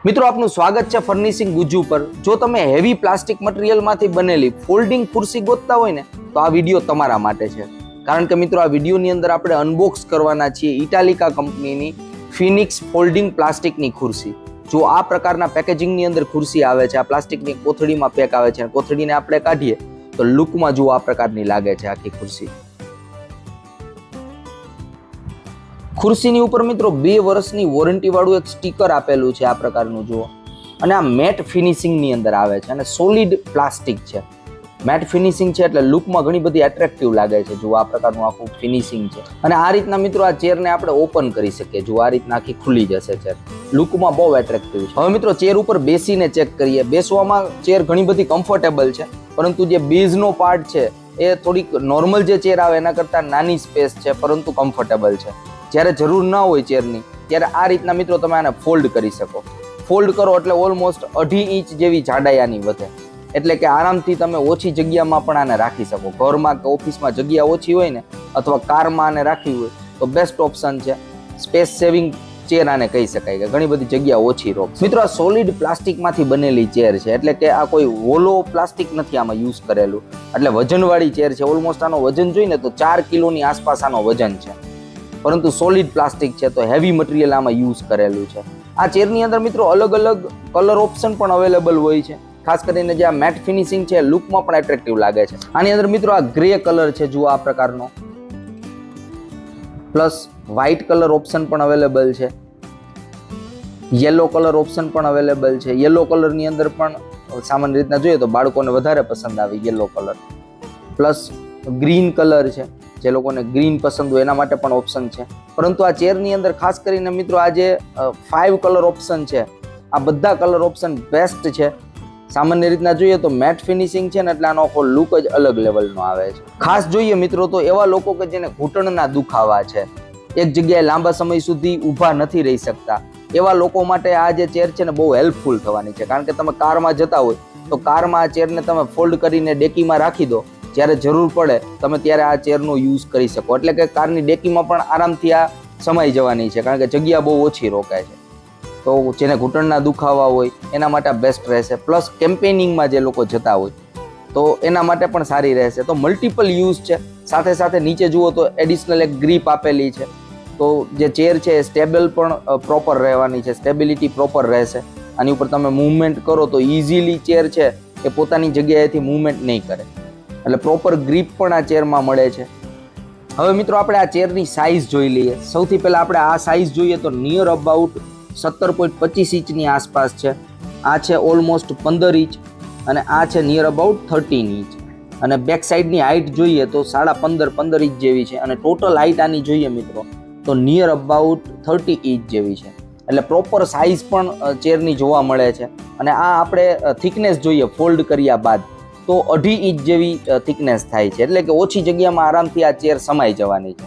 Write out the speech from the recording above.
મિત્રો આપનું સ્વાગત છે ફર્નિશિંગ ગુજ્જુ પર। જો તમે હેવી પ્લાસ્ટિક મટીરિયલમાંથી બનેલી ફોલ્ડિંગ ખુરશી ગોતતા હોય ને તો આ વિડીયો તમારા માટે છે। કારણ કે મિત્રો આ વિડીયોની અંદર આપણે અનબોક્સ કરવાના છીએ ઇટાલિકા કંપનીની ફિનિક્સ ફોલ્ડિંગ પ્લાસ્ટિકની ખુરશી। જો આ પ્રકારના પેકેજિંગની અંદર ખુરશી આવે છે, આ પ્લાસ્ટિકની કોથળીમાં પેક આવે છે, કોથળીને આપણે કાઢીએ તો લુકમાં જો આ પ્રકારની લાગે છે આખી ખુરશી। ખુરશીની ઉપર મિત્રો 2 વર્ષની વોરંટી વાળું એક સ્ટીકર આપેલું છે આ પ્રકારનું જુઓ, અને આ મેટ ફિનિશિંગની અંદર આવે છે અને સોલિડ પ્લાસ્ટિક છે। મેટ ફિનિશિંગ છે એટલે લુકમાં ઘણી બધી એટ્રેક્ટિવ લાગે છે। જો આ પ્રકારનું આખું ફિનિશિંગ છે અને આ રીતના મિત્રો આ ચેરને આપણે ઓપન કરી શકીએ। જો આ રીતના આખી ખુલી જશે ચેર, લુકમાં બહુ એટ્રેક્ટિવ છે। હવે મિત્રો ચેર ઉપર બેસીને ચેક કરીએ। બેસવામાં ચેર ઘણી બધી કમ્ફર્ટેબલ છે, પરંતુ જે બેઝનો પાર્ટ છે એ થોડીક નોર્મલ જે ચેર આવે એના કરતાં નાની સ્પેસ છે, પરંતુ કમ્ફર્ટેબલ છે। જ્યારે જરૂર ન હોય ચેરની ત્યારે આ રીતના મિત્રો તમે આને ફોલ્ડ કરી શકો। ફોલ્ડ કરો એટલે ઓલમોસ્ટ 2.5 ઇંચ જેવી જાડાઈ આની વધે, એટલે કે આરામથી તમે ઓછી જગ્યામાં પણ આને રાખી શકો। ઘરમાં કે ઓફિસમાં જગ્યા ઓછી હોય ને, અથવા કારમાં આને રાખવી હોય તો બેસ્ટ ઓપ્શન છે। સ્પેસ સેવિંગ ચેર આને કહી શકાય કે ઘણી બધી જગ્યા ઓછી રોકશે। મિત્રો આ સોલિડ પ્લાસ્ટિકમાંથી બનેલી ચેર છે, એટલે કે આ કોઈ હોલો પ્લાસ્ટિક નથી આમાં યુઝ કરેલું, એટલે વજનવાળી ચેર છે। ઓલમોસ્ટ આનો વજન જોઈને તો 4 કિલોની આસપાસ આનો વજન છે, પરંતુ સોલિડ પ્લાસ્ટિક છે તો હેવી મટીરિયલ આમાં યુઝ કરેલું છે। આ ચેરની અંદર મિત્રો અલગ અલગ કલર ઓપ્શન પણ અવેલેબલ હોય છે। ખાસ કરીને જે આ મેટ ફિનિશિંગ છે લુકમાં પણ એટ્રેક્ટિવ લાગે છે। આની અંદર મિત્રો આ ગ્રે કલર છે જુઓ આ પ્રકારનો, પ્લસ વ્હાઇટ કલર ઓપ્શન પણ અવેલેબલ છે, યેલો કલર ઓપ્શન પણ અવેલેબલ છે। યેલો કલરની અંદર પણ સામાન્ય રીતના જોઈએ તો બાળકોને વધારે પસંદ આવે yellow colour, plus green colour છે, જે લોકોને ગ્રીન પસંદ હોય એના માટે પણ ઓપ્શન છે। પરંતુ આ ચેરની અંદર ખાસ કરીને મિત્રો આ જે 5 કલર ઓપ્શન છે, આ બધા કલર ઓપ્શન બેસ્ટ છે। સામાન્ય રીતના જોઈએ તો મેટ ફિનિશિંગ છે ને એટલે આનો આખો લુક જ અલગ લેવલનો આવે છે। ખાસ જોઈએ મિત્રો તો એવા લોકો કે જેને ઘૂંટણના દુખાવા છે, એક જગ્યાએ લાંબા સમય સુધી ઊભા નથી રહી શકતા, એવા લોકો માટે આ જે ચેર છે ને બહુ હેલ્પફુલ થવાની છે। કારણ કે તમે કારમાં જતા હોય તો કારમાં આ ચેરને તમે ફોલ્ડ કરીને ડેકીમાં રાખી દો, જ્યારે જરૂર પડે તમે ત્યારે આ ચેરનો યુઝ કરી શકો, એટલે કે કારની ડેકીમાં પણ આરામથી આ સમાઈ જવાની છે, કારણ કે જગ્યા બહુ ઓછી રોકાય છે। તો જેને ઘૂંટણના દુખાવા હોય એના માટે આ બેસ્ટ રહેશે। પ્લસ કેમ્પેનિંગમાં જે લોકો જતા હોય તો એના માટે પણ સારી રહેશે। તો મલ્ટિપલ યુઝ છે। સાથે સાથે નીચે જુઓ તો એડિશનલ એક ગ્રીપ આપેલી છે, તો જે ચેર છે એ સ્ટેબલ પણ પ્રોપર રહેવાની છે, સ્ટેબિલિટી પ્રોપર રહેશે। આની ઉપર તમે મૂવમેન્ટ કરો તો ઇઝીલી ચેર છે એ પોતાની જગ્યાએથી મૂવમેન્ટ નહીં કરે, એટલે પ્રોપર ગ્રીપ પણ આ ચેરમાં મળે છે। હવે મિત્રો આપણે આ ચેરની સાઇઝ જોઈ લઈએ। સૌથી પહેલાં આપણે આ સાઇઝ જોઈએ તો નિયર અબાઉટ 17.25 ઇંચની આસપાસ છે। આ છે ઓલમોસ્ટ 15 ઇંચ અને આ છે નિયર અબાઉટ 13 ઇંચ। અને બેક સાઈડની હાઇટ જોઈએ તો 15.5 ઇંચ જેવી છે, અને ટોટલ હાઇટ આની જોઈએ મિત્રો તો નિયર અબાઉટ 30 ઇંચ જેવી છે, એટલે પ્રોપર સાઇઝ પણ ચેરની જોવા મળે છે। અને આ આપણે થિકનેસ જોઈએ ફોલ્ડ કર્યા બાદ તો 2.5 ઇંચ જેવી થિકનેસ થાય છે, એટલે કે ઓછી જગ્યામાં આરામથી આ ચેર સમાઈ જવાની છે।